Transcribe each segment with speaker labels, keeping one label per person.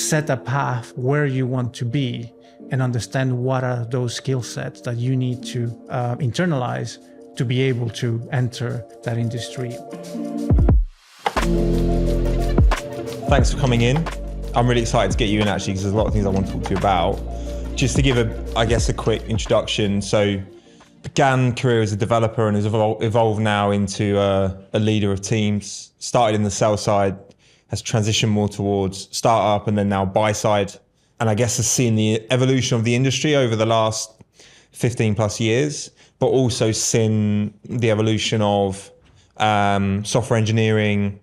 Speaker 1: set a path where you want to be and understand what are those skill sets that you need to internalize to be able to enter that industry.
Speaker 2: Thanks for coming in. I'm really excited to get you in actually, because there's a lot of things I want to talk to you about. Just to give a quick introduction. So began career as a developer and has evolved now into a leader of teams. Started in the sell side, has transitioned more towards startup and then now buy side. And I guess has seen the evolution of the industry over the last 15 plus years, but also seen the evolution of software engineering,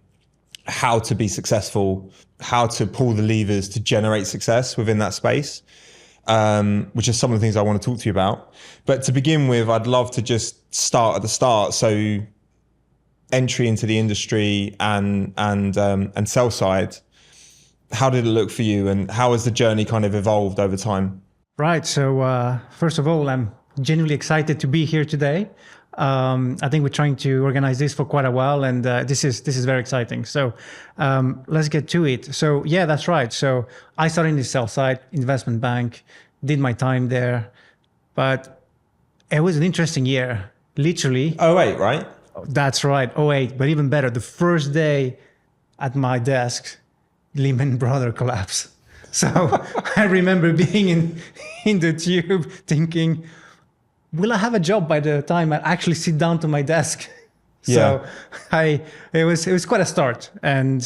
Speaker 2: how to be successful, how to pull the levers to generate success within that space, which is some of the things I want to talk to you about. But to begin with, I'd love to just start at the start. So entry into the industry and sell side, how did it look for you and how has the journey kind of evolved over time?
Speaker 1: Right. So first of all, I'm genuinely excited to be here today. I think we're trying to organize this for quite a while, and this is very exciting. So let's get to it. So yeah, that's right. So I started in the sell side, investment bank, did my time there, but it was an interesting year, literally.
Speaker 2: '08, right?
Speaker 1: That's right, '08. But even better, the first day at my desk, Lehman Brothers collapse. So I remember being in the tube thinking, will I have a job by the time I actually sit down to my desk? So it was quite a start. And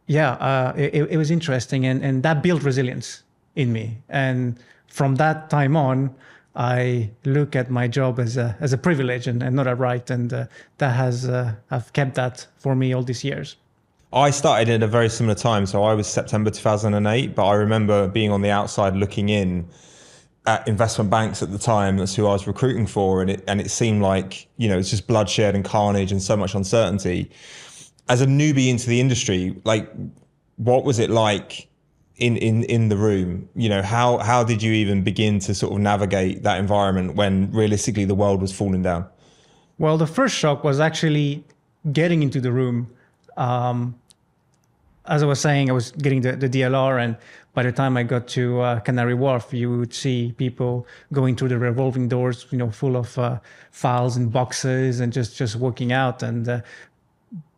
Speaker 1: it was interesting. And that built resilience in me. And from that time on, I look at my job as a privilege and not a right. And that has, I've kept that for me all these years.
Speaker 2: I started at a very similar time. So I was September 2008, but I remember being on the outside looking in at investment banks at the time. That's who I was recruiting for. And it seemed like, it's just bloodshed and carnage and so much uncertainty. As a newbie into the industry, like, what was it like in the room? How did you even begin to sort of navigate that environment when realistically the world was falling down?
Speaker 1: Well, the first shock was actually getting into the room. As I was saying, I was getting the DLR, and by the time I got to Canary Wharf, you would see people going through the revolving doors, full of files and boxes, and just working out. And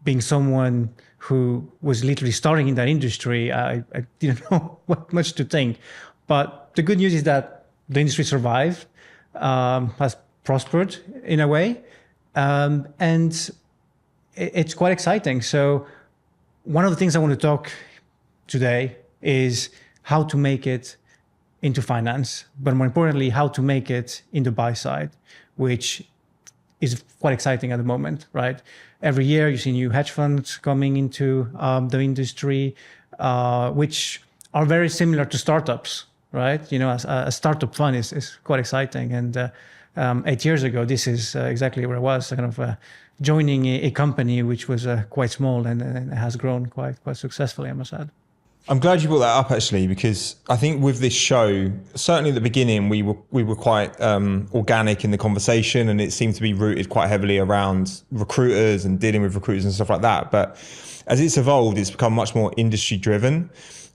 Speaker 1: being someone who was literally starting in that industry, I didn't know what much to think. But the good news is that the industry survived, has prospered in a way, and it's quite exciting. So one of the things I want to talk today is how to make it into finance, but more importantly, how to make it in the buy side, which is quite exciting at the moment, right? Every year you see new hedge funds coming into the industry, which are very similar to startups, right? A startup fund is quite exciting. And 8 years ago, this is exactly where I was, kind of joining a company which was quite small and has grown quite successfully, I must add.
Speaker 2: I'm glad you brought that up actually, because I think with this show, certainly at the beginning, we were quite organic in the conversation, and it seemed to be rooted quite heavily around recruiters and dealing with recruiters and stuff like that. But as it's evolved, it's become much more industry driven.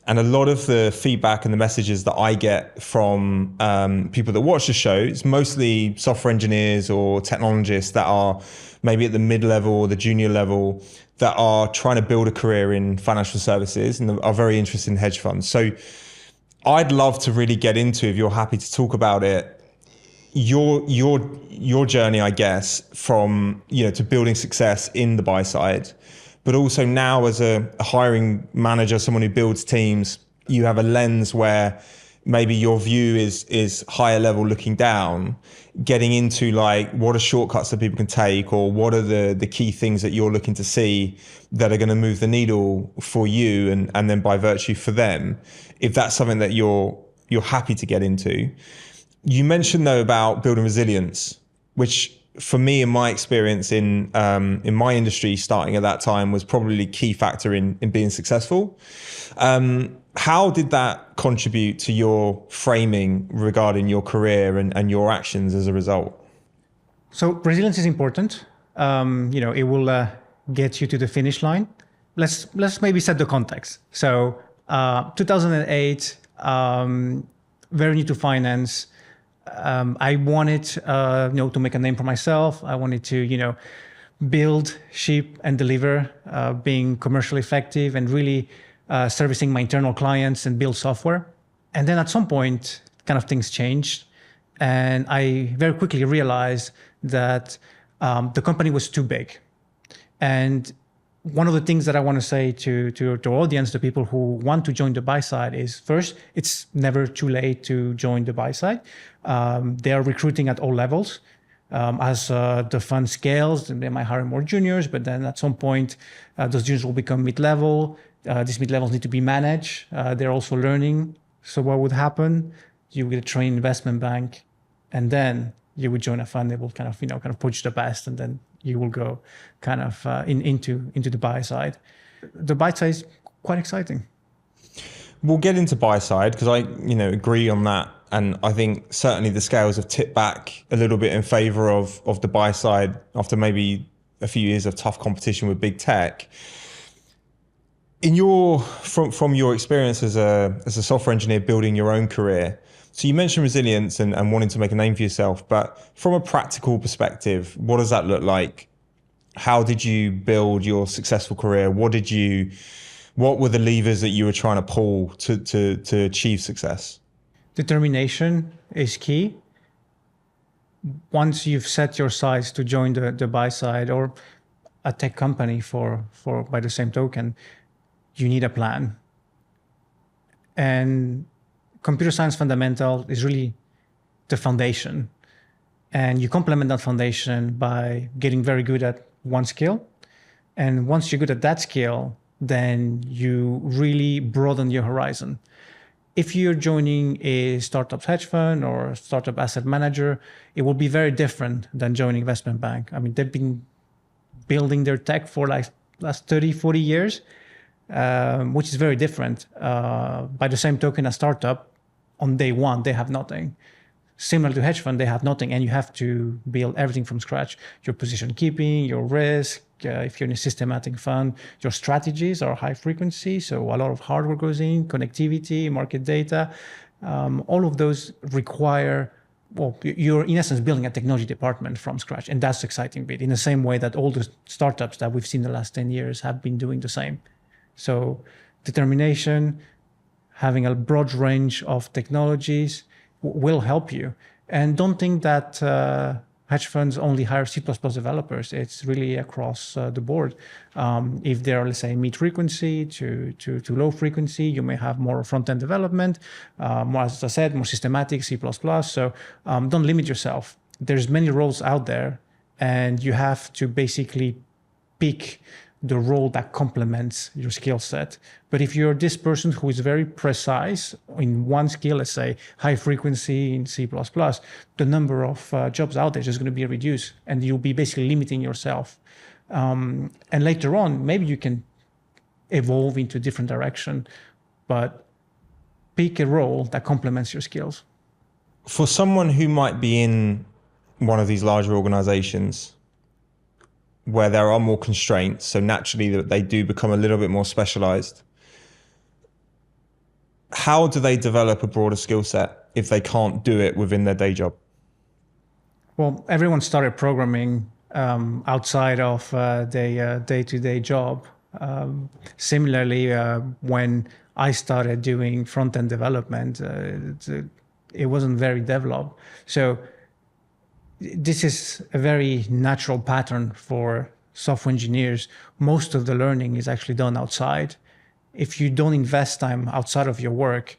Speaker 2: And a lot of the feedback and the messages that I get from people that watch the show, it's mostly software engineers or technologists that are maybe at the mid-level or the junior level that are trying to build a career in financial services and are very interested in hedge funds. So I'd love to really get into, if you're happy to talk about it, your journey, I guess, from to building success in the buy side, but also now as a hiring manager, someone who builds teams, you have a lens where maybe your view is higher level looking down, getting into like what are shortcuts that people can take, or what are the key things that you're looking to see that are going to move the needle for you and then by virtue for them, if that's something that you're happy to get into. You mentioned though about building resilience, which for me, in my experience in my industry starting at that time, was probably a key factor in being successful. How did that contribute to your framing regarding your career and your actions as a result?
Speaker 1: So resilience is important. It will get you to the finish line. let's maybe set the context. So 2008, very new to finance. I wanted to make a name for myself. I wanted to build, ship, and deliver, being commercially effective and really servicing my internal clients and build software. And then at some point, kind of things changed. And I very quickly realized that the company was too big. And one of the things that I want to say to our audience, the people who want to join the buy side, is first, it's never too late to join the buy side. They are recruiting at all levels. As the fund scales, they might hire more juniors, but then at some point, those juniors will become mid-level. These mid-levels need to be managed. They're also learning. So what would happen? You will train investment bank, and then you would join a fund. They will kind of poach the best, and then you will go kind of into the buy side. The buy side is quite exciting.
Speaker 2: We'll get into buy side because I agree on that. And I think certainly the scales have tipped back a little bit in favor of the buy side after maybe a few years of tough competition with big tech. From your experience as a software engineer building your own career, so you mentioned resilience and wanting to make a name for yourself, but from a practical perspective, what does that look like? How did you build your successful career? What were the levers that you were trying to pull to achieve success?
Speaker 1: Determination is key. Once you've set your sights to join the buy side or a tech company for by the same token, you need a plan. And computer science fundamental is really the foundation. And you complement that foundation by getting very good at one skill. And once you're good at that skill, then you really broaden your horizon. If you're joining a startup hedge fund or a startup asset manager, it will be very different than joining investment bank. I mean, they've been building their tech for like last 30, 40 years, which is very different. By the same token, a startup, on day one, they have nothing. Similar to hedge fund, they have nothing, and you have to build everything from scratch. Your position keeping, your risk, if you're in a systematic fund, your strategies are high frequency, so a lot of hardware goes in, connectivity, market data. All of those require, you're in essence building a technology department from scratch, and that's the exciting bit, in the same way that all the startups that we've seen the last 10 years have been doing the same. So determination, having a broad range of technologies will help you. And don't think that hedge funds only hire C++ developers. It's really across the board. If they're, let's say, mid frequency to low frequency, you may have more front-end development, more, as I said, more systematic C++. So don't limit yourself. There's many roles out there, and you have to basically pick the role that complements your skill set. But if you're this person who is very precise in one skill, let's say high frequency in C++, the number of jobs out there is just going to be reduced, and you'll be basically limiting yourself. And later on, maybe you can evolve into a different direction, but pick a role that complements your skills.
Speaker 2: For someone who might be in one of these larger organizations, where there are more constraints, so naturally that they do become a little bit more specialized, how do they develop a broader skill set if they can't do it within their day job?
Speaker 1: Well, everyone started programming outside of their day-to-day job. Similarly, when I started doing front-end development, it wasn't very developed. So this is a very natural pattern for software engineers. Most of the learning is actually done outside. If you don't invest time outside of your work,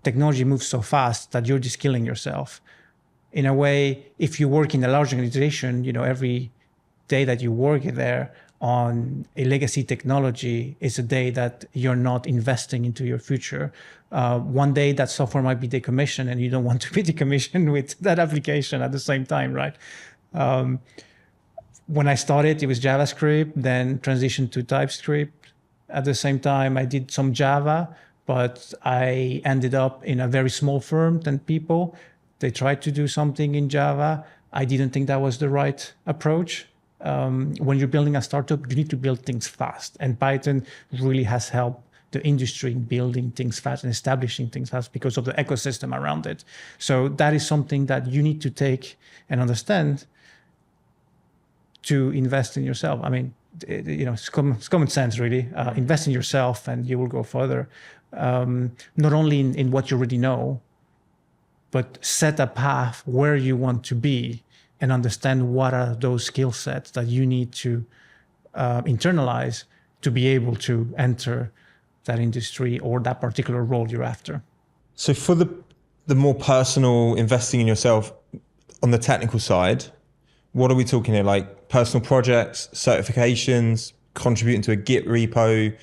Speaker 1: technology moves so fast that you're just killing yourself. In a way, if you work in a large organization, every day that you work there on a legacy technology is a day that you're not investing into your future. One day that software might be decommissioned, and you don't want to be decommissioned with that application at the same time, right? When I started, it was JavaScript, then transitioned to TypeScript. At the same time, I did some Java, but I ended up in a very small firm, 10 people. They tried to do something in Java. I didn't think that was the right approach. when you're building a startup, you need to build things fast. And Python really has helped the industry in building things fast and establishing things fast because of the ecosystem around it. So that is something that you need to take and understand to invest in yourself. I mean, it's common sense, really. Invest in yourself and you will go further. Not only in what you already know, but set a path where you want to be and understand what are those skill sets that you need to internalize to be able to enter that industry or that particular role you're after.
Speaker 2: So for the more personal investing in yourself on the technical side, what are we talking here? Like personal projects, certifications, contributing to a Git repo?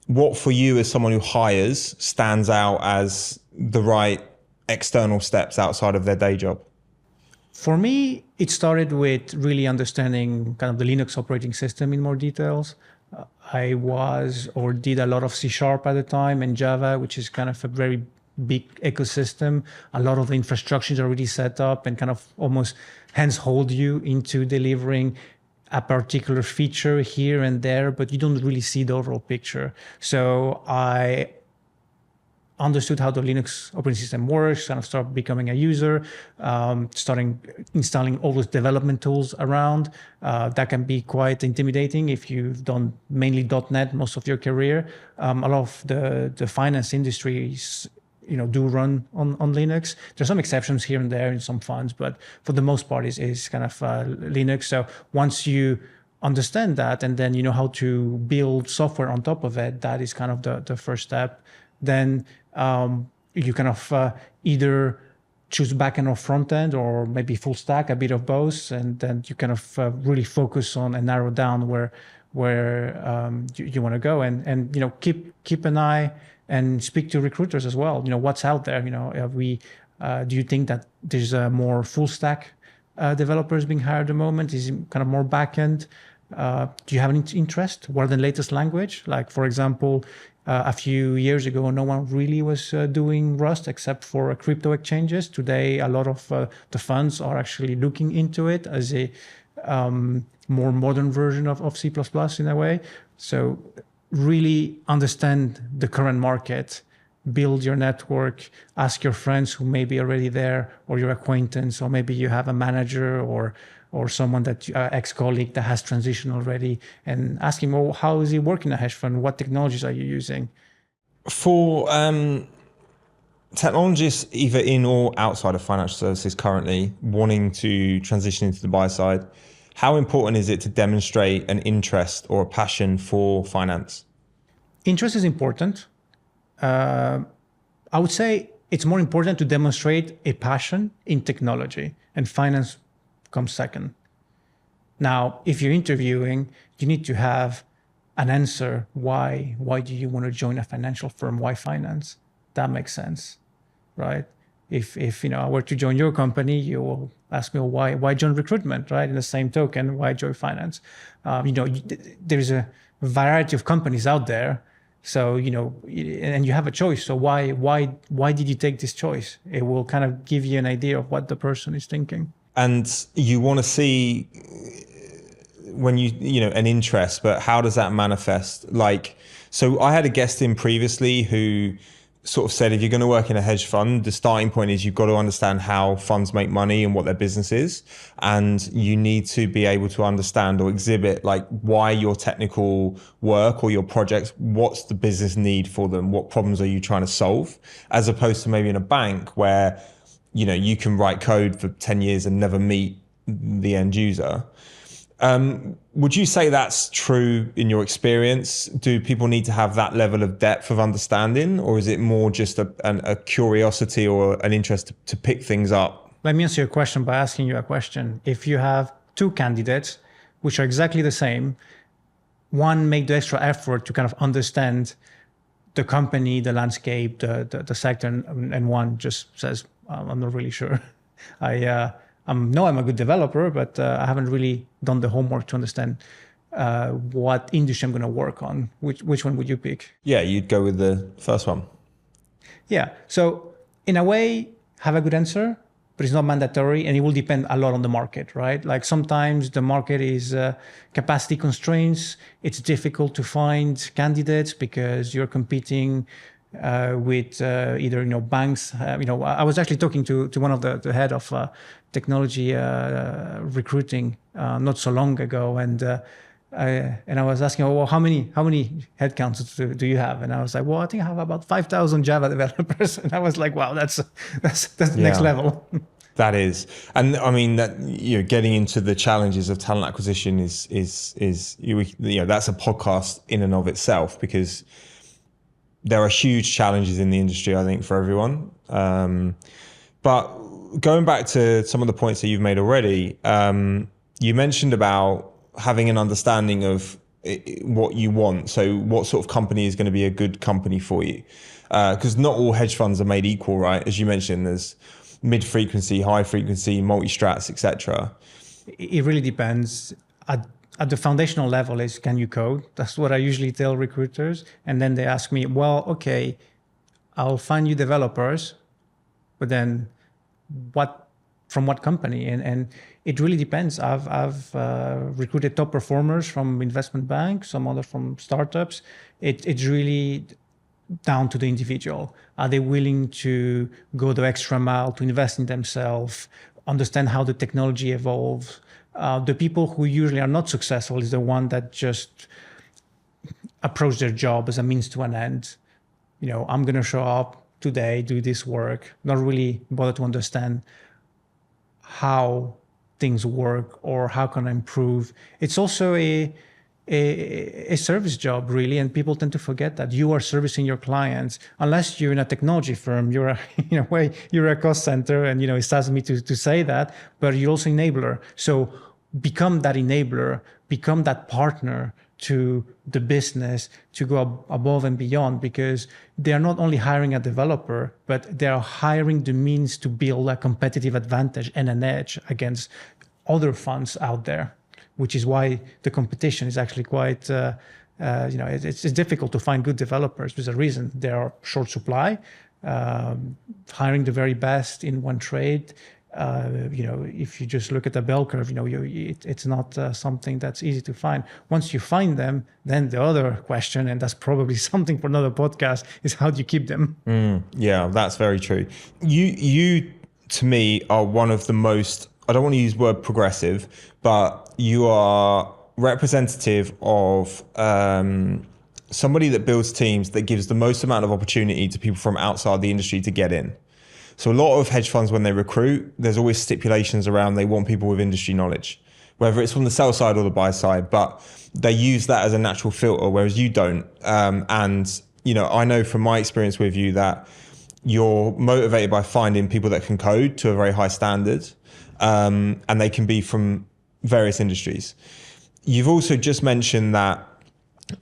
Speaker 2: What for you as someone who hires stands out as the right external steps outside of their day job?
Speaker 1: For me, it started with really understanding kind of the Linux operating system in more details. I did a lot of C# at the time and Java, which is kind of a very big ecosystem. A lot of the infrastructure is already set up and kind of almost hands hold you into delivering a particular feature here and there, but you don't really see the overall picture. So I understood how the Linux operating system works, kind of started becoming a user, starting installing all those development tools around. That can be quite intimidating if you've done mainly .NET most of your career. A lot of the finance industries, do run on Linux. There's some exceptions here and there in some funds, but for the most part is kind of Linux. So once you understand that and then you know how to build software on top of it, that is kind of the first step. Then you kind of either choose backend or front end or maybe full stack, a bit of both, and then you kind of really focus on and narrow down where you want to go, and keep an eye and speak to recruiters as well. What's out there. Do you think that there's more full stack developers being hired at the moment? Is it kind of more backend? Do you have any interest? What are the latest language? Like, for example, a few years ago, no one really was doing Rust except for crypto exchanges. Today, a lot of the funds are actually looking into it as a more modern version of C++ in a way. So really understand the current market, build your network, ask your friends who may be already there, or your acquaintance, or maybe you have a manager or someone that ex-colleague that has transitioned already, and ask him, well, how is he working a hedge fund? What technologies are you using?
Speaker 2: For technologists either in or outside of financial services currently wanting to transition into the buy side, how important is it to demonstrate an interest or a passion for finance?
Speaker 1: Interest is important. I would say it's more important to demonstrate a passion in technology, and finance comes second. Now, if you're interviewing, you need to have an answer. Why do you want to join a financial firm? Why finance? That makes sense, right? If I were to join your company, you will ask me, well, why join recruitment, right? In the same token, why join finance? There's a variety of companies out there. So, and you have a choice. So why did you take this choice? It will kind of give you an idea of what the person is thinking.
Speaker 2: And you want to see when an interest, but how does that manifest? So I had a guest in previously who sort of said, if you're going to work in a hedge fund, the starting point is you've got to understand how funds make money and what their business is. And you need to be able to understand or exhibit why your technical work or your projects, what's the business need for them? What problems are you trying to solve? As opposed to maybe in a bank where, you can write code for 10 years and never meet the end user. Would you say that's true in your experience? Do people need to have that level of depth of understanding, or is it more just a curiosity or an interest to pick things up?
Speaker 1: Let me answer your question by asking you a question. If you have two candidates, which are exactly the same, one make the extra effort to kind of understand the company, the landscape, the sector, and one just says, I'm not really sure. I know I'm a good developer, but I haven't really done the homework to understand what industry I'm going to work on. Which one would you pick?
Speaker 2: Yeah, you'd go with the first one.
Speaker 1: Yeah. So in a way, have a good answer, but it's not mandatory, and it will depend a lot on the market, right? Like sometimes the market is capacity constraints. It's difficult to find candidates because you're competing with either banks. I was actually talking to one of the head of technology recruiting not so long ago, and I was asking, well, how many headcounts do you have? And I was like, well, I think I have about 5,000 Java developers. And I was like, wow, that's the next level.
Speaker 2: That is, and I mean that getting into the challenges of talent acquisition is that's a podcast in and of itself, because there are huge challenges in the industry, I think, for everyone. But going back to some of the points that you've made already, you mentioned about having an understanding of what you want. So what sort of company is going to be a good company for you? Because not all hedge funds are made equal, right? As you mentioned, there's mid-frequency, high-frequency, multi-strats, etc.
Speaker 1: It really depends. At the foundational level is, can you code? That's what I usually tell recruiters. And then they ask me, well, okay, I'll find you developers, but then from what company? And it really depends. I've recruited top performers from investment banks, some other from startups. It's really down to the individual. Are they willing to go the extra mile to invest in themselves, understand how the technology evolves? The people who usually are not successful is the one that just approach their job as a means to an end. I'm going to show up today, do this work, not really bother to understand how things work or how can I improve. It's also a service job, really, and people tend to forget that you are servicing your clients. Unless you're in a technology firm, you're you're a cost center, and it saddens me to say that, but you're also enabler. So become that enabler, become that partner to the business to go above and beyond, because they are not only hiring a developer, but they are hiring the means to build a competitive advantage and an edge against other funds out there, which is why the competition is actually quite, it's difficult to find good developers. There's a reason. They are short supply, hiring the very best in one trade. If you just look at the bell curve, it's not something that's easy to find. Once you find them, then the other question, and that's probably something for another podcast, is how do you keep them?
Speaker 2: Yeah, that's very true. You to me are one of the most, I don't want to use the word progressive, but you are representative of somebody that builds teams that gives the most amount of opportunity to people from outside the industry to get in. So a lot of hedge funds, when they recruit, there's always stipulations around they want people with industry knowledge, whether it's from the sell side or the buy side, but they use that as a natural filter, whereas you don't. And I know from my experience with you that you're motivated by finding people that can code to a very high standard, and they can be from various industries. You've also just mentioned that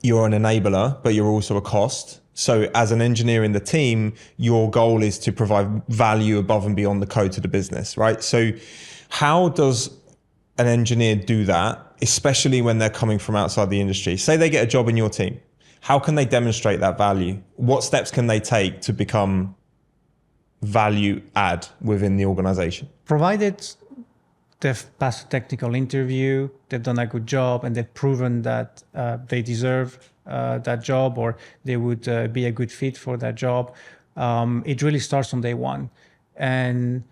Speaker 2: you're an enabler, but you're also a cost. So as an engineer in the team, your goal is to provide value above and beyond the code to the business, right? So how does an engineer do that, especially when they're coming from outside the industry? Say they get a job in your team. How can they demonstrate that value? What steps can they take to become value add within the organization?
Speaker 1: Provided they've passed a technical interview, they've done a good job, and they've proven that they deserve that job, or they would be a good fit for that job. It really starts on day one. And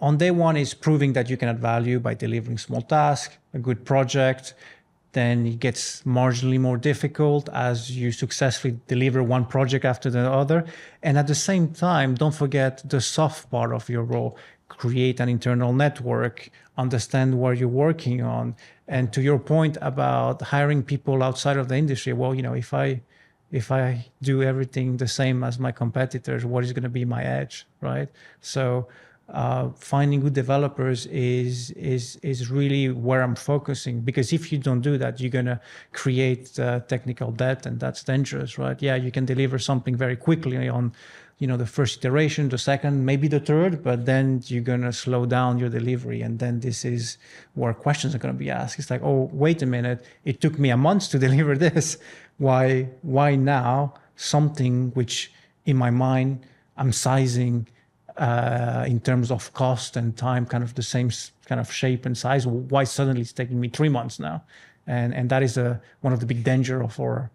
Speaker 1: on day one is proving that you can add value by delivering small tasks, a good project. Then it gets marginally more difficult as you successfully deliver one project after the other. And at the same time, don't forget the soft part of your role. Create an internal network, understand what you're working on. And to your point about hiring people outside of the industry, well, if I do everything the same as my competitors, what is going to be my edge, right? So finding good developers is really where I'm focusing, because if you don't do that, you're going to create technical debt, and that's dangerous, right? Yeah, you can deliver something very quickly on the first iteration, the second, maybe the third, but then you're going to slow down your delivery. And then this is where questions are going to be asked. It's like, oh, wait a minute, it took me a month to deliver this. Why now something which in my mind I'm sizing in terms of cost and time, kind of the same kind of shape and size. Why suddenly it's taking me 3 months now? And that is one of the big danger of our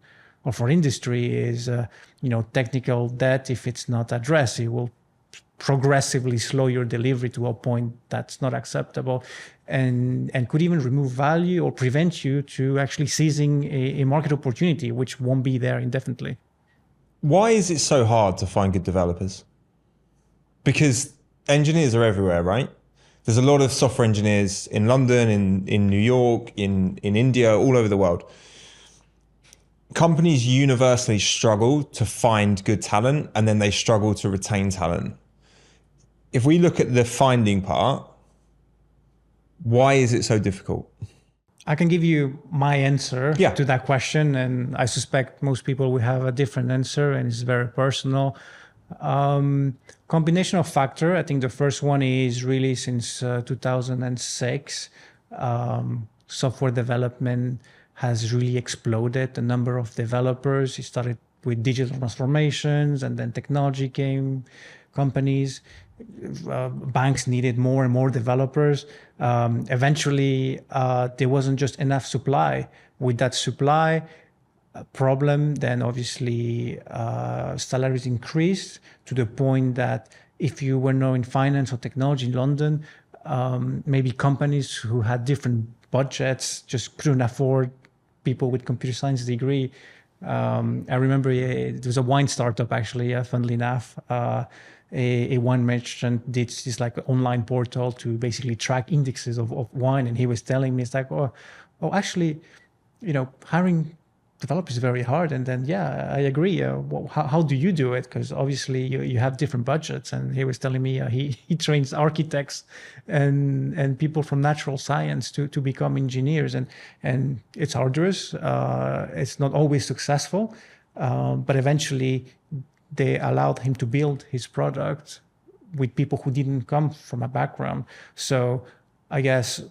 Speaker 1: industry is, technical debt. If it's not addressed, it will progressively slow your delivery to a point that's not acceptable, and could even remove value or prevent you to actually seizing a market opportunity, which won't be there indefinitely.
Speaker 2: Why is it so hard to find good developers? Because engineers are everywhere, right? There's a lot of software engineers in London, in New York, in India, all over the world. Companies universally struggle to find good talent, and then they struggle to retain talent. If we look at the finding part, why is it so difficult?
Speaker 1: I can give you my answer
Speaker 2: Yeah.
Speaker 1: to that question, and I suspect most people will have a different answer, and it's very personal. Combination of factor. I think the first one is really since 2006, software development has really exploded. The number of developers, it started with digital transformations, and then technology came, companies, banks needed more and more developers. Eventually, there wasn't just enough supply. With that supply problem, then obviously salaries increased to the point that if you were now in finance or technology in London, maybe companies who had different budgets just couldn't afford people with computer science degree. I remember it was a wine startup, actually, funnily enough. A wine merchant did this like online portal to basically track indexes of wine, and he was telling me, it's like, oh, actually, hiring developers is very hard. And then, yeah, I agree. How do you do it? Because obviously you have different budgets. And he was telling me he trains architects and people from natural science to become engineers. And it's arduous. It's not always successful. But eventually they allowed him to build his product with people who didn't come from a background. So I guess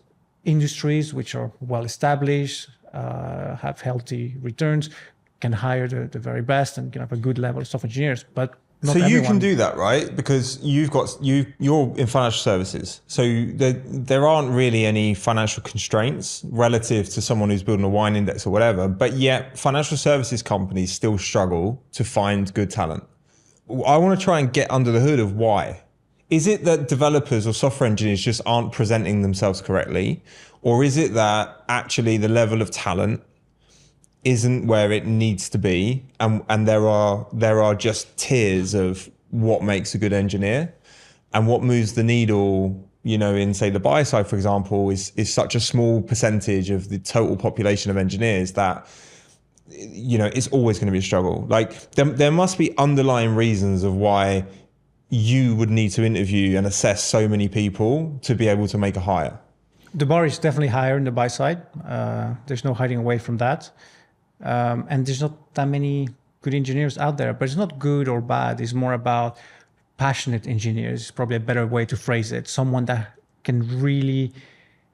Speaker 1: industries which are well established, have healthy returns, can hire the very best and can have a good level of software engineers. But not
Speaker 2: so
Speaker 1: everyone.
Speaker 2: You can do that, right? Because you're in financial services, so there aren't really any financial constraints relative to someone who's building a wine index or whatever. But yet, financial services companies still struggle to find good talent. I want to try and get under the hood of why. Is it that developers or software engineers just aren't presenting themselves correctly? Or is it that actually the level of talent isn't where it needs to be, and there are just tiers of what makes a good engineer, and what moves the needle, in say the buy side, for example, is such a small percentage of the total population of engineers that it's always going to be a struggle. Like there must be underlying reasons of why you would need to interview and assess so many people to be able to make a hire.
Speaker 1: The bar is definitely higher in the buy side. There's no hiding away from that. And there's not that many good engineers out there, but it's not good or bad. It's more about passionate engineers. It's probably a better way to phrase it. Someone that can really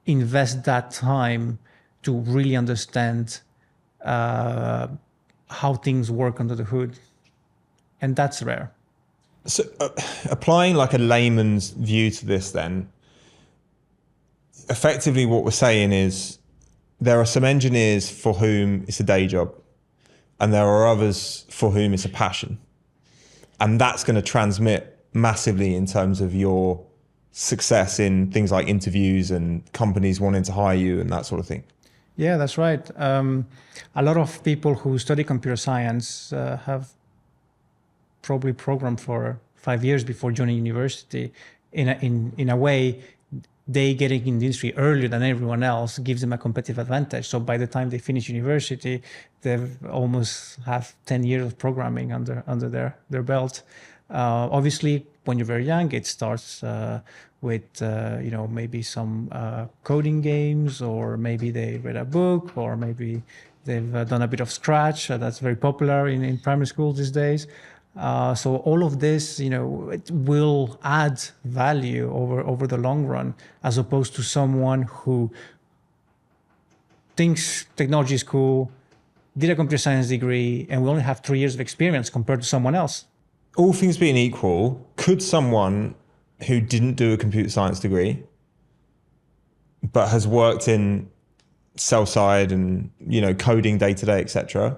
Speaker 1: invest that time to really understand how things work under the hood. And that's rare.
Speaker 2: So applying like a layman's view to this then, effectively what we're saying is there are some engineers for whom it's a day job, and there are others for whom it's a passion. And that's going to transmit massively in terms of your success in things like interviews and companies wanting to hire you and that sort of thing.
Speaker 1: Yeah, that's right. A lot of people who study computer science have probably programmed for 5 years before joining university. In a way, they getting in the industry earlier than everyone else gives them a competitive advantage. So by the time they finish university, they've almost have 10 years of programming under their belt. Obviously, when you're very young, it starts with maybe some coding games, or maybe they read a book, or maybe they've done a bit of Scratch. That's very popular in primary school these days. So all of this, it will add value over the long run, as opposed to someone who thinks technology is cool, did a computer science degree, and we only have 3 years of experience compared to someone else.
Speaker 2: All things being equal, could someone who didn't do a computer science degree, but has worked in sell side and, coding day to day, etc.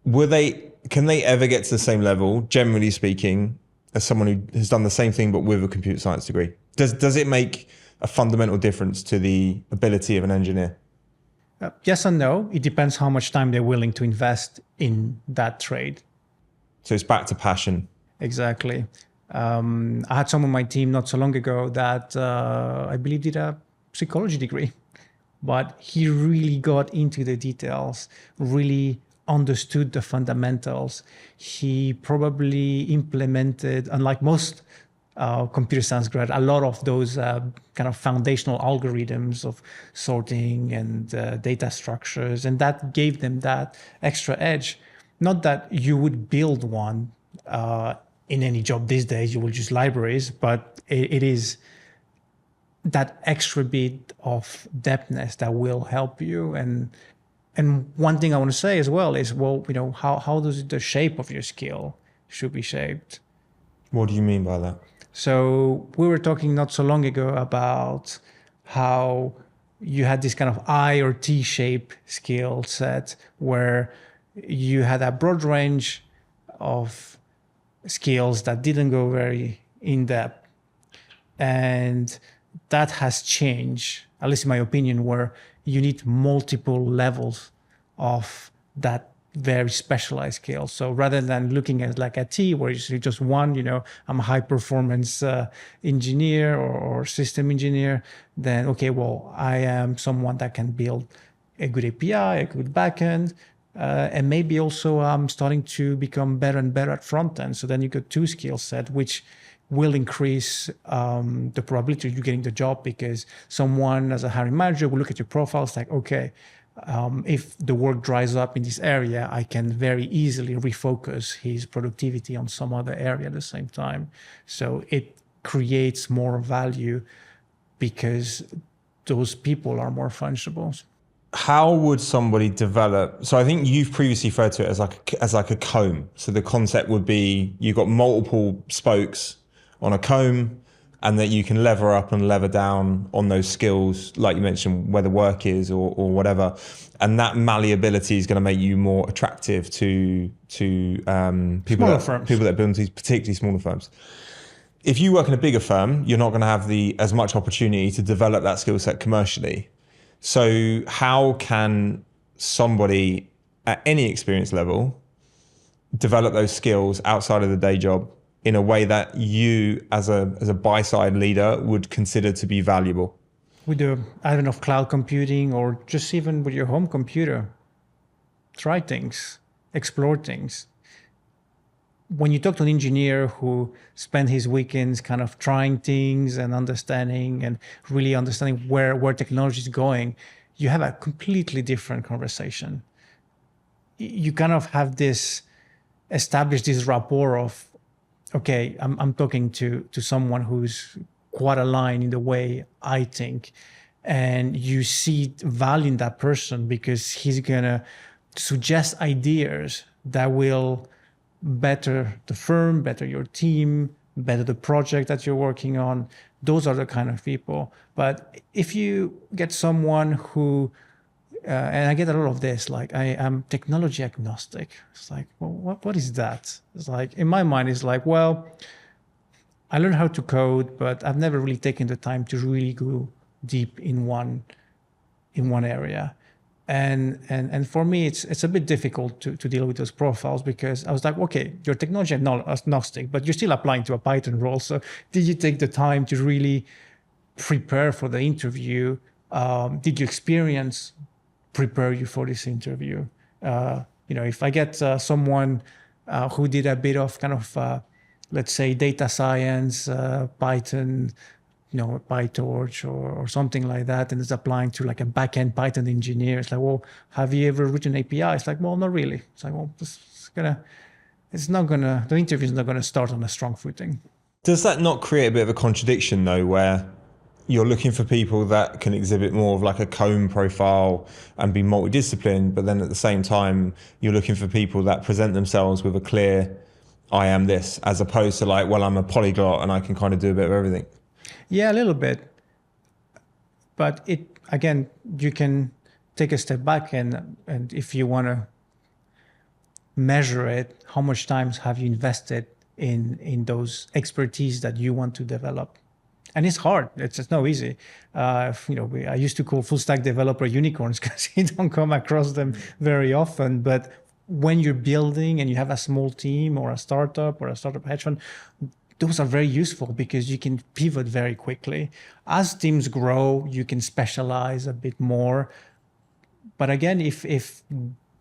Speaker 2: Can they ever get to the same level, generally speaking, as someone who has done the same thing but with a computer science degree? Does it make a fundamental difference to the ability of an engineer?
Speaker 1: Yes and no. It depends how much time they're willing to invest in that trade.
Speaker 2: So it's back to passion.
Speaker 1: Exactly. I had someone on my team not so long ago that I believe did a psychology degree, but he really got into the details, really understood the fundamentals. He probably implemented, unlike most computer science grad, a lot of those kind of foundational algorithms of sorting and data structures, and that gave them that extra edge. Not that you would build one in any job these days, you will use libraries, but it is that extra bit of depthness that will help you. And one thing I want to say as well is, how does the shape of your skill should be shaped?
Speaker 2: What do you mean by that?
Speaker 1: So we were talking not so long ago about how you had this kind of I or T shape skill set where you had a broad range of skills that didn't go very in depth. And that has changed, at least in my opinion, where you need multiple levels of that very specialized skill. So rather than looking at like a T where you see just one, I'm a high performance engineer or system engineer, then, okay, well, I am someone that can build a good API, a good backend, and maybe also I'm starting to become better and better at front end. So then you got two skill set, which will increase the probability of you getting the job, because someone as a hiring manager will look at your profile. It's like, okay, if the work dries up in this area, I can very easily refocus his productivity on some other area at the same time. So it creates more value because those people are more fungible.
Speaker 2: How would somebody develop? So I think you've previously referred to it as like a comb. So the concept would be you've got multiple spokes on a comb, and that you can lever up and lever down on those skills, like you mentioned, where the work is or whatever. And that malleability is going to make you more attractive to people that build these particularly smaller firms. If you work in a bigger firm, you're not going to have as much opportunity to develop that skill set commercially. So how can somebody at any experience level develop those skills outside of the day job in a way that you as a buy-side leader would consider to be valuable?
Speaker 1: With the advent of cloud computing, or just even with your home computer, try things, explore things. When you talk to an engineer who spent his weekends kind of trying things and understanding and really understanding where technology is going, you have a completely different conversation. You kind of have establish this rapport of, okay, I'm talking to someone who's quite aligned in the way I think, and you see value in that person because he's gonna suggest ideas that will better the firm, better your team, better the project that you're working on. Those are the kind of people. But if you get someone who and I get a lot of this, like I am technology agnostic. It's like, well, what is that? It's like, in my mind, it's like, well, I learned how to code, but I've never really taken the time to really go deep in one area. And for me, it's a bit difficult to deal with those profiles, because I was like, okay, you're technology agnostic, but you're still applying to a Python role. So did you take the time to really prepare for the interview? Did you experience prepare you for this interview? If I get someone who did a bit of kind of, let's say, data science, Python, PyTorch or something like that, and is applying to like a backend Python engineer, it's like, well, have you ever written API? It's like, well, not really. It's like, well, the interview is not gonna start on a strong footing.
Speaker 2: Does that not create a bit of a contradiction though, where you're looking for people that can exhibit more of like a comb profile and be multidisciplined, but then at the same time, you're looking for people that present themselves with a clear I am this, as opposed to like, well, I'm a polyglot and I can kind of do a bit of everything?
Speaker 1: Yeah, a little bit. But again, you can take a step back and if you want to measure it, how much time have you invested in those expertise that you want to develop? And it's hard. It's not easy. I used to call full stack developer unicorns because you don't come across them very often. But when you're building and you have a small team or a startup hedge fund, those are very useful because you can pivot very quickly. As teams grow, you can specialize a bit more. But again, if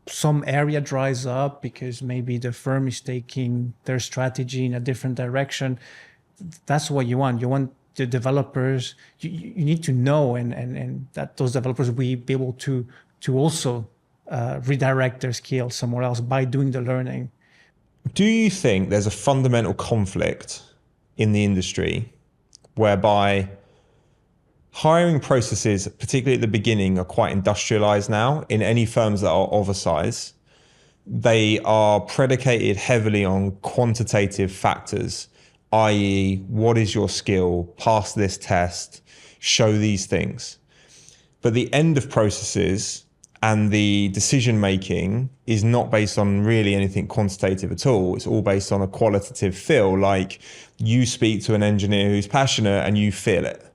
Speaker 1: some area dries up because maybe the firm is taking their strategy in a different direction, that's what you want. You want the developers, you need to know and that those developers will be able to also redirect their skills somewhere else by doing the learning.
Speaker 2: Do you think there's a fundamental conflict in the industry whereby hiring processes, particularly at the beginning, are quite industrialized now in any firms that are of a size? They are predicated heavily on quantitative factors, i.e., what is your skill, pass this test, show these things. But the end of processes and the decision making is not based on really anything quantitative at all. It's all based on a qualitative feel, like you speak to an engineer who's passionate and you feel it.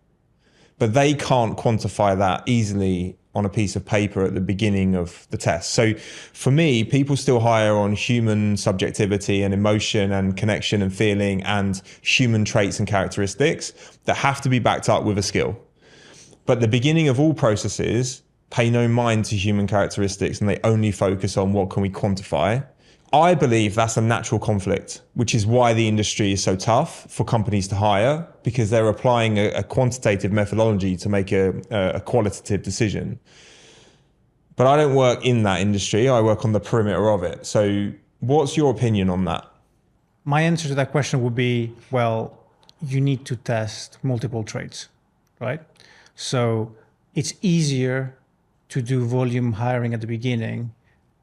Speaker 2: But they can't quantify that easily on a piece of paper at the beginning of the test. So for me, people still hire on human subjectivity and emotion and connection and feeling and human traits and characteristics that have to be backed up with a skill. But the beginning of all processes pay no mind to human characteristics and they only focus on what can we quantify. I believe that's a natural conflict, which is why the industry is so tough for companies to hire, because they're applying a quantitative methodology to make a qualitative decision. But I don't work in that industry. I work on the perimeter of it. So what's your opinion on that?
Speaker 1: My answer to that question would be, well, you need to test multiple traits, right? So it's easier to do volume hiring at the beginning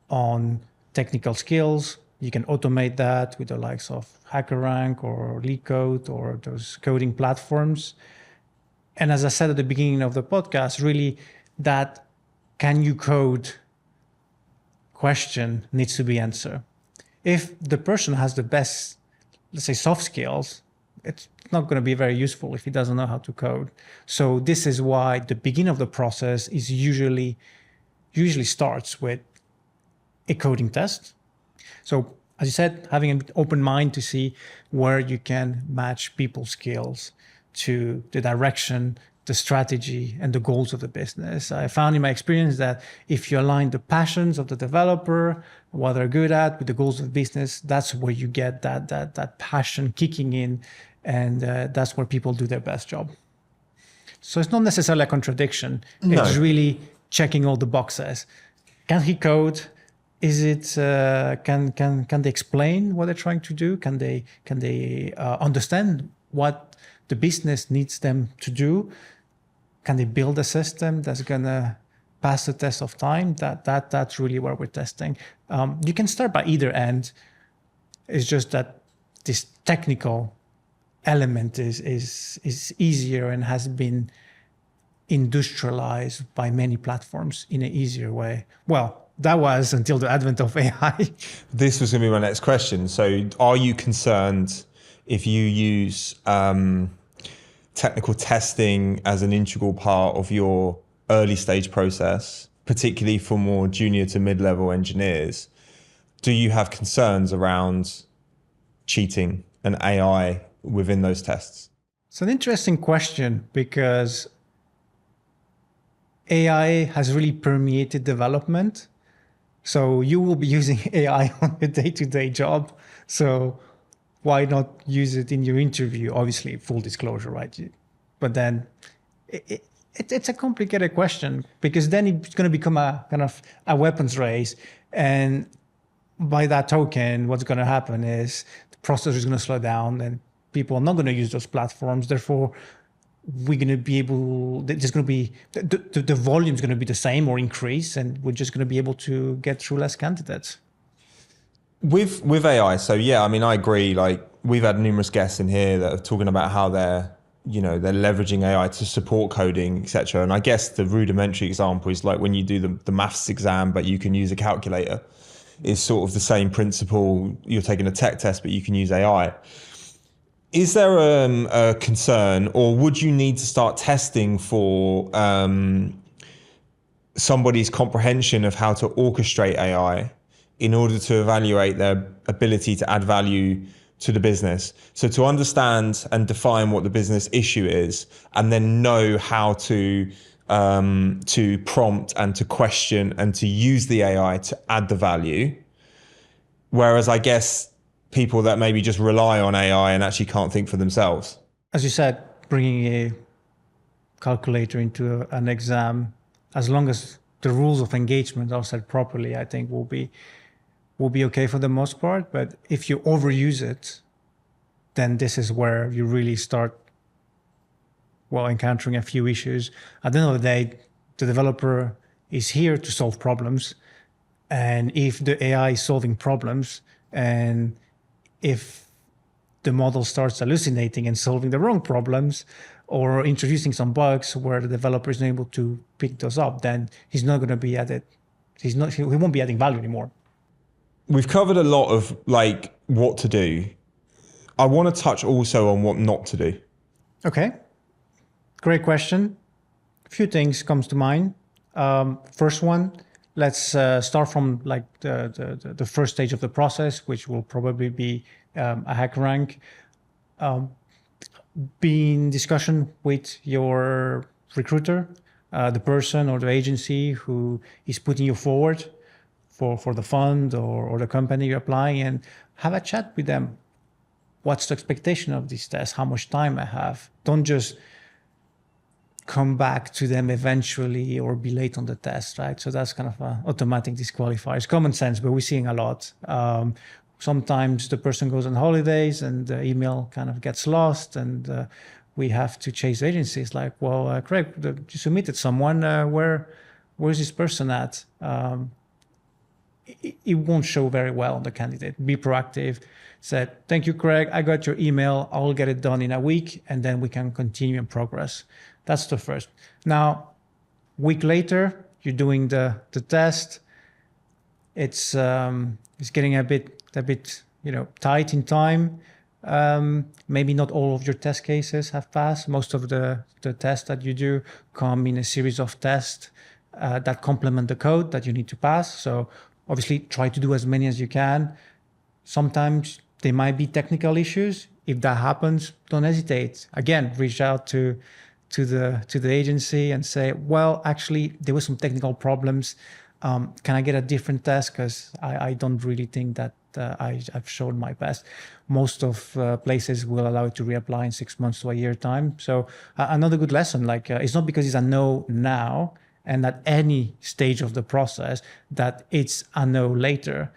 Speaker 1: on technical skills. You can automate that with the likes of HackerRank or LeetCode or those coding platforms. And as I said at the beginning of the podcast, really that can you code question needs to be answered. If the person has the best, let's say, soft skills, it's not going to be very useful if he doesn't know how to code. So this is why the beginning of the process is usually starts with a coding test. So as you said, having an open mind to see where you can match people's skills to the direction, the strategy, and the goals of the business. I found in my experience that if you align the passions of the developer, what they're good at, with the goals of the business, that's where you get that passion kicking in, and that's where people do their best job. So it's not necessarily a contradiction. No. It's really checking all the boxes. Can he code? Is it can they explain what they're trying to do? Can they understand what the business needs them to do? Can they build a system that's gonna pass the test of time? That's really where we're testing. You can start by either end. It's just that this technical element is easier and has been industrialized by many platforms in an easier way. Well, that was until the advent of AI.
Speaker 2: This was going to be my next question. So are you concerned if you use technical testing as an integral part of your early stage process, particularly for more junior to mid-level engineers? Do you have concerns around cheating and AI within those tests?
Speaker 1: It's an interesting question because AI has really permeated development. So you will be using AI on your day-to-day job. So why not use it in your interview? Obviously, full disclosure, right? But then it's a complicated question because then it's going to become a kind of a weapons race. And by that token, what's going to happen is the process is going to slow down and people are not going to use those platforms. Therefore, we're going to be able, there's going to be, the volume is going to be the same or increase, and we're just going to be able to get through less candidates.
Speaker 2: With AI, so yeah, I mean, I agree. Like we've had numerous guests in here that are talking about how they're leveraging AI to support coding, etc. And I guess the rudimentary example is like when you do the maths exam, but you can use a calculator. Is sort of the same principle. You're taking a tech test, but you can use AI. Is there a concern, or would you need to start testing for somebody's comprehension of how to orchestrate AI in order to evaluate their ability to add value to the business? So to understand and define what the business issue is, and then know how to prompt and to question and to use the AI to add the value. Whereas I guess people that maybe just rely on AI and actually can't think for themselves.
Speaker 1: As you said, bringing a calculator into an exam, as long as the rules of engagement are set properly, I think will be okay for the most part. But if you overuse it, then this is where you really start, well, encountering a few issues. At the end of the day, the developer is here to solve problems. And if the AI is solving problems, and if the model starts hallucinating and solving the wrong problems, or introducing some bugs where the developer isn't able to pick those up, then he's not going to be at it. He won't be adding value anymore.
Speaker 2: We've covered a lot of like what to do. I want to touch also on what not to do.
Speaker 1: Okay, great question. A few things comes to mind. First one, let's start from like the first stage of the process, which will probably be a hack rank. Be in discussion with your recruiter, the person or the agency who is putting you forward for the fund or the company you're applying, and have a chat with them. What's the expectation of this test? How much time I have? Don't just come back to them eventually or be late on the test, right? So that's kind of automatic disqualifiers. Common sense, but we're seeing a lot. Sometimes the person goes on holidays and the email kind of gets lost, and we have to chase agencies like, well, Craig, you submitted someone. Where's this person at? It won't show very well on the candidate. Be proactive. Said, thank you, Craig. I got your email. I'll get it done in a week, and then we can continue and progress. That's the first. Now, week later, you're doing the test. It's getting a bit tight in time. Maybe not all of your test cases have passed. Most of the tests that you do come in a series of tests that complement the code that you need to pass. So obviously try to do as many as you can. Sometimes there might be technical issues. If that happens, don't hesitate. Again, reach out to the agency and say, well, actually, there were some technical problems. Can I get a different test? Because I don't really think that I've shown my best. Most of places will allow you to reapply in 6 months to a year time. So another good lesson, like it's not because it's a no now and at any stage of the process that it's a no later.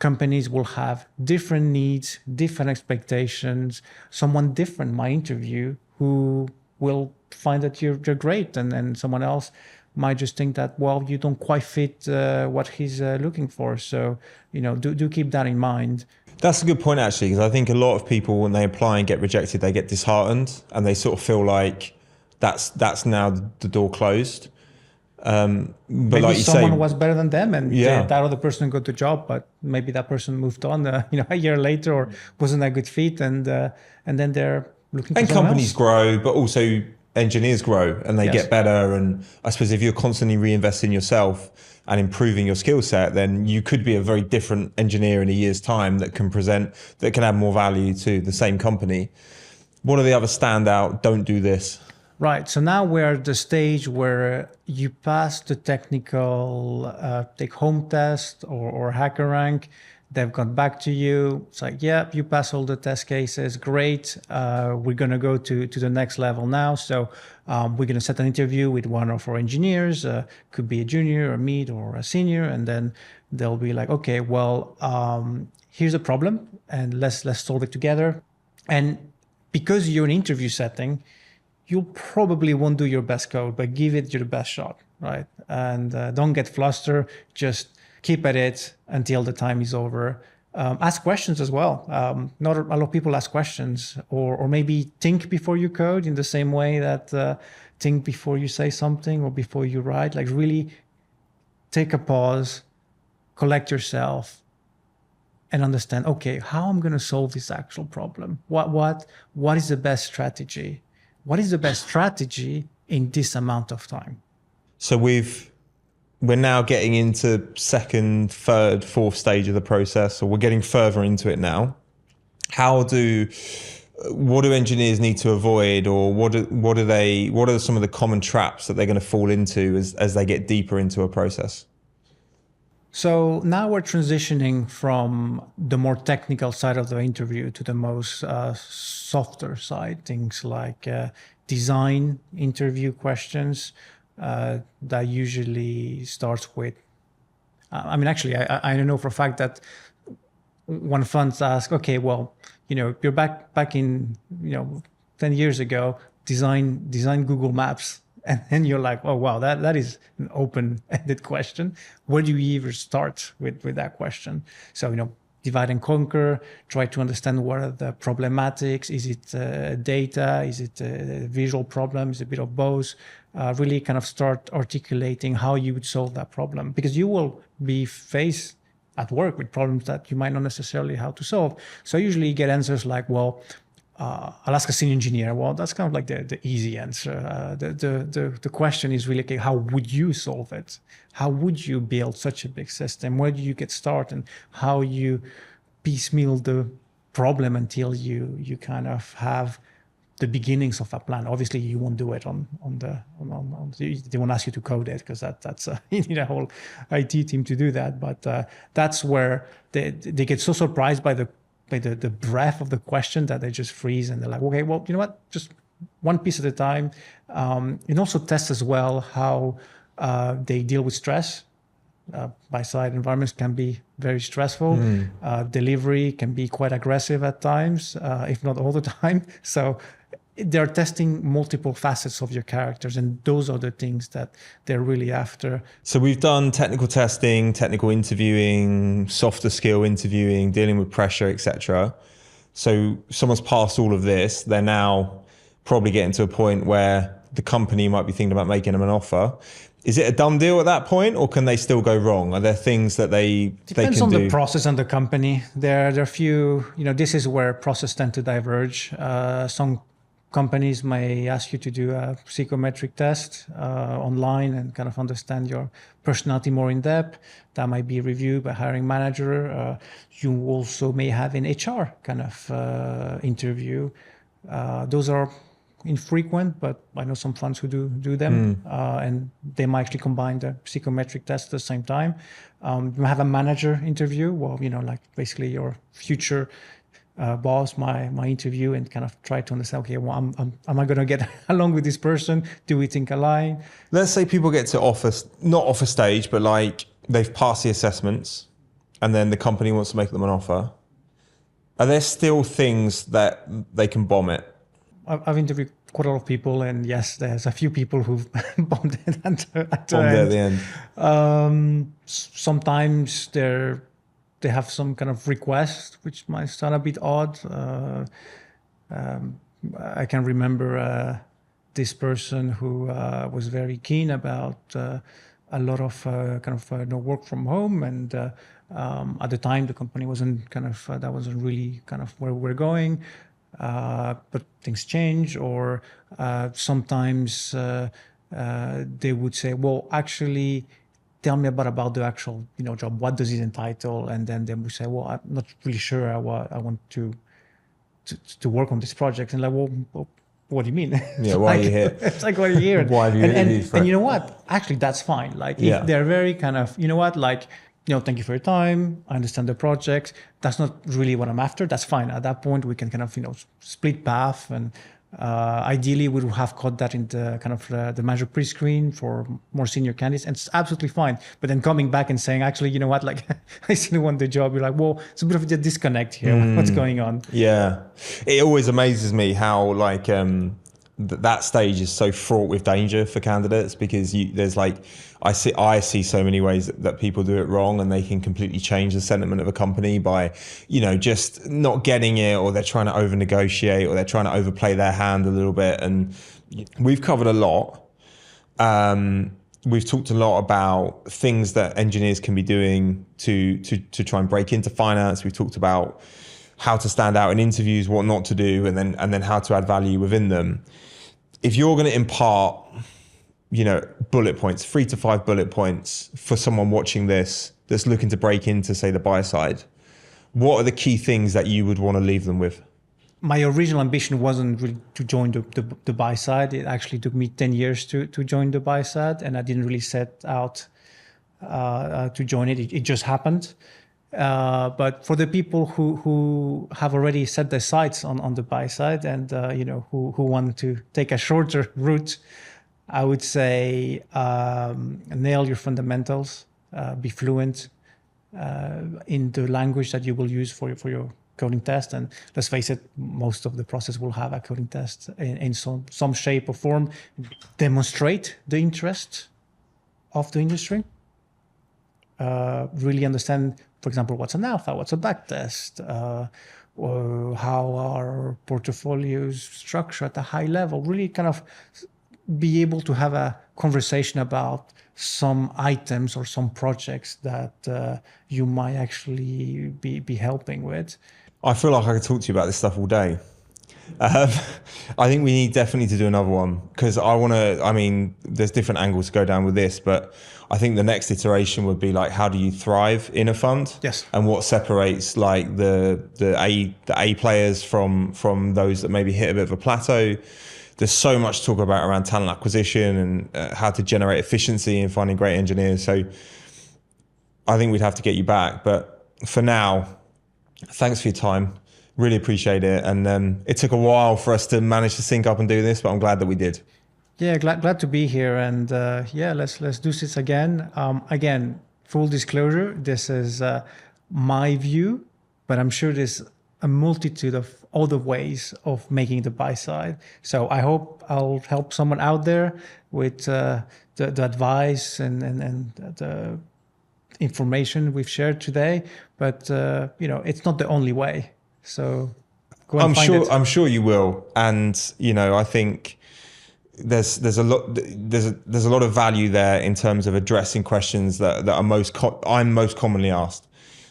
Speaker 1: Companies will have different needs, different expectations. Someone different might interview who will find that you're great, and someone else might just think that, well, you don't quite fit what he's looking for. So, do keep that in mind.
Speaker 2: That's a good point, actually, because I think a lot of people, when they apply and get rejected, they get disheartened and they sort of feel like that's now the door closed. But
Speaker 1: maybe
Speaker 2: like you
Speaker 1: someone
Speaker 2: say,
Speaker 1: was better than them, and
Speaker 2: yeah,
Speaker 1: that other person got the job, but maybe that person moved on, a year later, or wasn't a good fit, and then they're looking for
Speaker 2: and
Speaker 1: someone
Speaker 2: companies
Speaker 1: else.
Speaker 2: grow, but also engineers grow and they
Speaker 1: Yes.
Speaker 2: get better. And I suppose if you're constantly reinvesting yourself and improving your skill set, then you could be a very different engineer in a year's time that can add more value to the same company. What are the other standout, don't do this?
Speaker 1: Right. So now we're at the stage where you pass the technical take-home test or hacker rank. They've got back to you. It's like, yeah, you pass all the test cases. Great. We're going to go to the next level now. So we're going to set an interview with one of our engineers. Could be a junior, a mid, or a senior. And then they'll be like, okay, well, here's a problem, and let's solve it together. And because you're an interview setting, you probably won't do your best code, but give it your best shot, right? And don't get flustered. Just keep at it until the time is over. Ask questions as well. Not a lot of people ask questions, or maybe think before you code in the same way that think before you say something or before you write. Like really take a pause, collect yourself, and understand, okay, how I'm going to solve this actual problem. What is the best strategy? What is the best strategy in this amount of time?
Speaker 2: So we're now getting into second, third, fourth stage of the process, or we're getting further into it now. What do engineers need to avoid, or what are some of the common traps that they're going to fall into as they get deeper into a process?
Speaker 1: So now we're transitioning from the more technical side of the interview to the most softer side, things like design interview questions that usually starts with, I know for a fact that when funds ask, okay, well, you're back in, 10 years ago, design Google Maps. And then you're like, oh, wow, that is an open-ended question. Where do you even start with that question? So, divide and conquer, try to understand what are the problematics. Is it data? Is it a visual problem? Is it a bit of both? Really kind of start articulating how you would solve that problem. Because you will be faced at work with problems that you might not necessarily have to solve. So I usually get answers like, well, I'll ask a senior engineer. Well, that's kind of like the easy answer. The question is really, okay, how would you solve it? How would you build such a big system? Where do you get started? And how you piecemeal the problem until you kind of have the beginnings of a plan. Obviously, you won't do it on they won't ask you to code it, because that's you need a whole IT team to do that. But that's where they get so surprised by the breadth of the question that they just freeze, and they're like, okay, well, you know what, just one piece at a time. It also tests as well how they deal with stress. Buy-side environments can be very stressful. Delivery can be quite aggressive at times, if not all the time. So they're testing multiple facets of your characters, and those are the things that they're really after.
Speaker 2: So we've done technical testing, technical interviewing, softer skill interviewing, dealing with pressure, etc. So someone's passed all of this. They're now probably getting to a point where the company might be thinking about making them an offer. Is it a done deal at that point, or can they still go wrong? Are there things that they
Speaker 1: Depends
Speaker 2: can
Speaker 1: on
Speaker 2: do?
Speaker 1: the process and the company. There are a few, this is where process tend to diverge. Some companies may ask you to do a psychometric test online and kind of understand your personality more in depth. That might be reviewed by hiring manager. You also may have an HR kind of interview. Those are infrequent, but I know some funds who do them, and they might actually combine the psychometric test at the same time. You have a manager interview. Well, like basically your future boss, my interview, and kind of try to understand, okay, well, am I going to get along with this person? Do we think alike?
Speaker 2: Let's say people get to not offer stage, but like they've passed the assessments and then the company wants to make them an offer. Are there still things that they can bomb it?
Speaker 1: I've interviewed quite a lot of people, and yes, there's a few people who've bombed it at
Speaker 2: the end.
Speaker 1: Sometimes they have some kind of request, which might sound a bit odd. I can remember this person who was very keen about a lot of work from home, and at the time the company wasn't that wasn't really kind of where we're going. But things change, or sometimes they would say, well, actually, tell me about the actual job. What does it entitle? And then they would say, well, I'm not really sure I want to work on this project. And like, well, what do you mean?
Speaker 2: Yeah, why are you here?
Speaker 1: It's like, why are you here?
Speaker 2: Why have you interviewed for it?
Speaker 1: And you know what? Actually, that's fine. Like, if they're very kind of, thank you for your time. I understand the project. That's not really what I'm after. That's fine. At that point, we can kind of, split path. And ideally, we would have caught that in the kind of the manager pre-screen for more senior candidates. And it's absolutely fine. But then coming back and saying, actually, you know what? Like, I still want the job. You're like, well, it's a bit of a disconnect here. What's going on?
Speaker 2: Yeah. It always amazes me how that stage is so fraught with danger for candidates, because there's like, I see so many ways that people do it wrong, and they can completely change the sentiment of a company by, just not getting it, or they're trying to over negotiate, or they're trying to overplay their hand a little bit. And we've covered a lot. We've talked a lot about things that engineers can be doing to try and break into finance. We've talked about how to stand out in interviews, what not to do, and then how to add value within them. If you're going to impart, bullet points, 3 to 5 bullet points for someone watching this that's looking to break into, say, the buy side, what are the key things that you would want to leave them with?
Speaker 1: My original ambition wasn't really to join the buy side. It actually took me 10 years to join the buy side, and I didn't really set out to join it. It just happened. But for the people who have already set their sights on the buy side, and who want to take a shorter route, I would say nail your fundamentals, be fluent in the language that you will use for your coding test. And let's face it, most of the process will have a coding test in some shape or form. Demonstrate the interest of the industry. Really understand, for example, what's an alpha, what's a backtest, or how are portfolios structured at a high level. Really kind of be able to have a conversation about some items or some projects that you might actually be helping with.
Speaker 2: I feel like I could talk to you about this stuff all day. I think we need definitely to do another one, because there's different angles to go down with this, but I think the next iteration would be like, how do you thrive in a fund?
Speaker 1: Yes.
Speaker 2: And what separates like the A players from those that maybe hit a bit of a plateau. There's so much to talk about around talent acquisition and how to generate efficiency in finding great engineers. So I think we'd have to get you back. But for now, thanks for your time. Really appreciate it. And it took a while for us to manage to sync up and do this, but I'm glad that we did.
Speaker 1: Yeah, glad to be here. And let's do this again. Again, full disclosure, this is my view, but I'm sure there's a multitude of other ways of making the buy side. So I hope I'll help someone out there with the advice and the information we've shared today. But it's not the only way. So go and find it.
Speaker 2: I'm sure you will. And I think there's a lot of value there in terms of addressing questions that are I'm most commonly asked.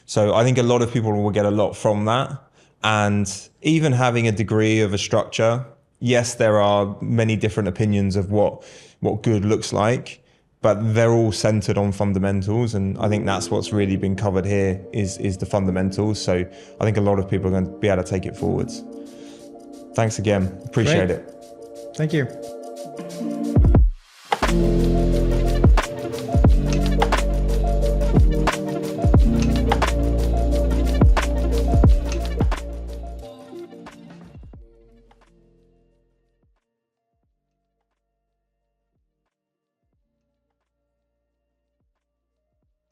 Speaker 2: So I think a lot of people will get a lot from that. And even having a degree of a structure, yes, there are many different opinions of what good looks like, but they're all centered on fundamentals. And I think that's what's really been covered here is the fundamentals. So I think a lot of people are going to be able to take it forwards. Thanks again. Appreciate it.
Speaker 1: Thank you.